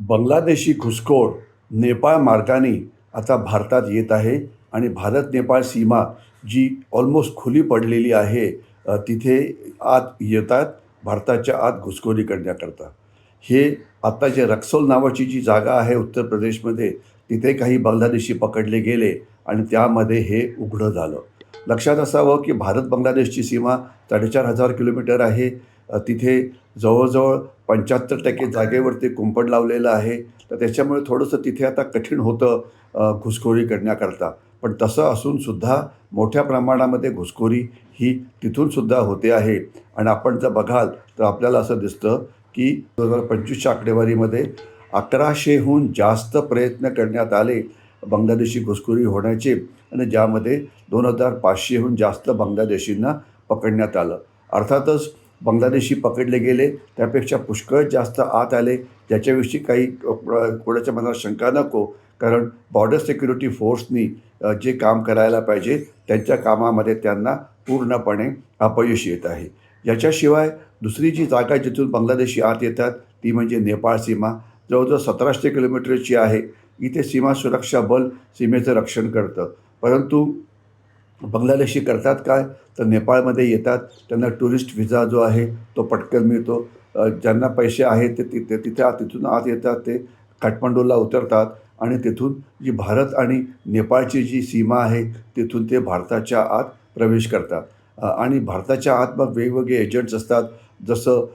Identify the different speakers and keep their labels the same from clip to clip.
Speaker 1: बांगलादेशी घुसखोर नेपाळ मार्गाने आता भारतात येत आहे आणि भारत नेपाळ सीमा जी ऑलमोस्ट खुली पडलेली आहे, तिथे आत येतात भारताच्या आत घुसखोरी करण्याकरता. हे आता जे रक्सौल नावाची जी जागा आहे उत्तर प्रदेशमध्ये, तिथे काही बांगलादेशी पकडले गेले आणि त्यामध्ये हे उघडं झालं. लक्षात असावं की भारत बांगलादेशची सीमा 4,500 किलोमीटर आहे. तिथे जवळजवळ 75% जागेवरती कुंपण लावलेलं आहे. तर त्याच्यामुळे थोडंसं तिथे आता कठीण होतं घुसखोरी करण्याकरता. पण तसं असूनसुद्धा मोठ्या प्रमाणामध्ये घुसखोरी ही तिथूनसुद्धा होते आहे आणि आपण जर बघाल तर आपल्याला असं दिसतं की 2025च्या आकडेवारीमध्ये 1100हून जास्त प्रयत्न करण्यात आले बांगलादेशी घुसखोरी होण्याचे आणि ज्यामध्ये 2,500हून जास्त बांगलादेशींना पकडण्यात आलं. अर्थातच बांगलादेशी पकडले गेले त्यापेक्षा पुष्कळ जास्त आत आले, ज्याच्याविषयी काही कोणाच्या मनात शंका नको. कारण बॉर्डर सिक्युरिटी फोर्सनी जे काम करायला पाहिजे त्यांच्या कामामध्ये त्यांना पूर्णपणे अपयश येत आहे. याच्याशिवाय दुसरी जी जागा जिथून बांगलादेशी आत येतात ती म्हणजे नेपाळ सीमा. जवळजवळ 1,700 किलोमीटरची आहे. इथे सीमा सुरक्षा बल सीमेचं रक्षण करतं. परंतु बांगलादेशी करतात काय, तर नेपाळमध्ये येतात. त्यांना टुरिस्ट व्हिजा जो आहे तो पटकन मिळतो. ज्यांना पैसे आहेत ते तिथून आत येतात. ते काठमांडूला उतरतात आणि तिथून जी भारत आणि नेपाळची जी सीमा आहे तिथून ते भारताच्या आत प्रवेश करतात. आणि भारताच्या आत मग वेगवेगळे एजंट्स असतात. जसं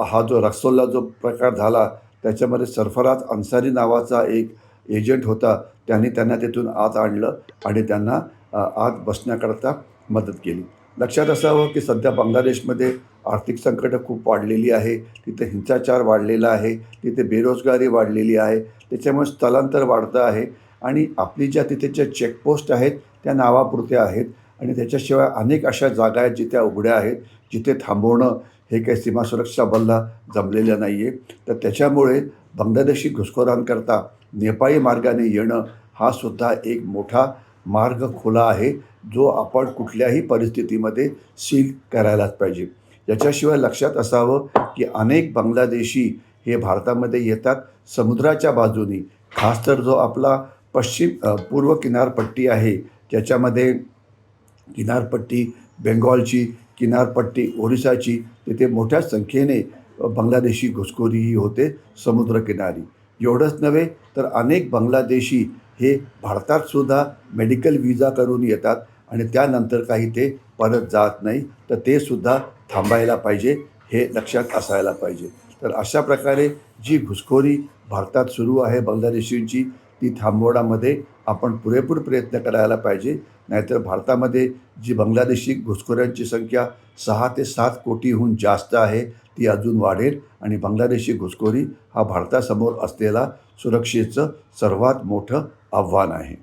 Speaker 1: हा जो रक्सौलला जो प्रकार झाला त्याच्यामध्ये सरफराज अन्सारी नावाचा एक एजंट होता. त्यांना तिथून आत आणलं आणि त्यांना आत बसण्याकरता मदत केली. लक्षात असावं की सध्या बांगलादेशमध्ये आर्थिक संकटं खूप वाढलेली आहे. तिथे हिंसाचार वाढलेला आहे. तिथे बेरोजगारी वाढलेली आहे. त्याच्यामुळे स्थलांतर वाढतं आहे आणि आपली ज्या तिथे ज्या चेकपोस्ट आहेत त्या नावापुरत्या आहेत आणि त्याच्याशिवाय अनेक अशा जागा आहेत जिथे उघड्या आहेत, जिथे थांबवणं हे काही सीमा सुरक्षा बलला जमलेलं नाही आहे. तर त्याच्यामुळे बांगलादेशी घुसखोरांकरता नेपाळी मार्गाने येणं हा सुद्धा एक मोठा मार्ग खुला आहे, जो आपण कुठल्याही परिस्थितीमध्ये सील करायलाच पाहिजे. याच्याशिवाय लक्षात असावं की अनेक बांगलादेशी हे भारतामध्ये येतात समुद्राच्या बाजूनी. खास तर जो आपला पूर्व किनारपट्टी आहे, ज्याच्यामध्ये किनारपट्टी बेंगॉलची, किनारपट्टी ओरिसाची, तिथे मोठ्या संख्येने बांगलादेशी घुसखोरीही होते समुद्रकिनारी. एवढंच नव्हे तर अनेक बांगलादेशी हे भारतातसुद्धा मेडिकल व्हिजा करून येतात आणि त्यानंतर काही ते परत जात नाही. तर ते सुद्धा थांबायला पाहिजे, हे लक्षात असायला पाहिजे. तर अशा प्रकारे जी घुसखोरी भारतात सुरू आहे बांगलादेशींची, ती थांबवण्यामध्ये आपण पुरेपूर प्रयत्न करायला पाहिजे. नाहीतर भारतामध्ये जी बांगलादेशी घुसखोऱ्यांची संख्या 6 ते 7 कोटीहून जास्त आहे, ती अजून वाढेल आणि बांगलादेशी घुसखोरी हा भारतासमोर असलेला सुरक्षेचं सर्वात मोठं आव्हान आहे.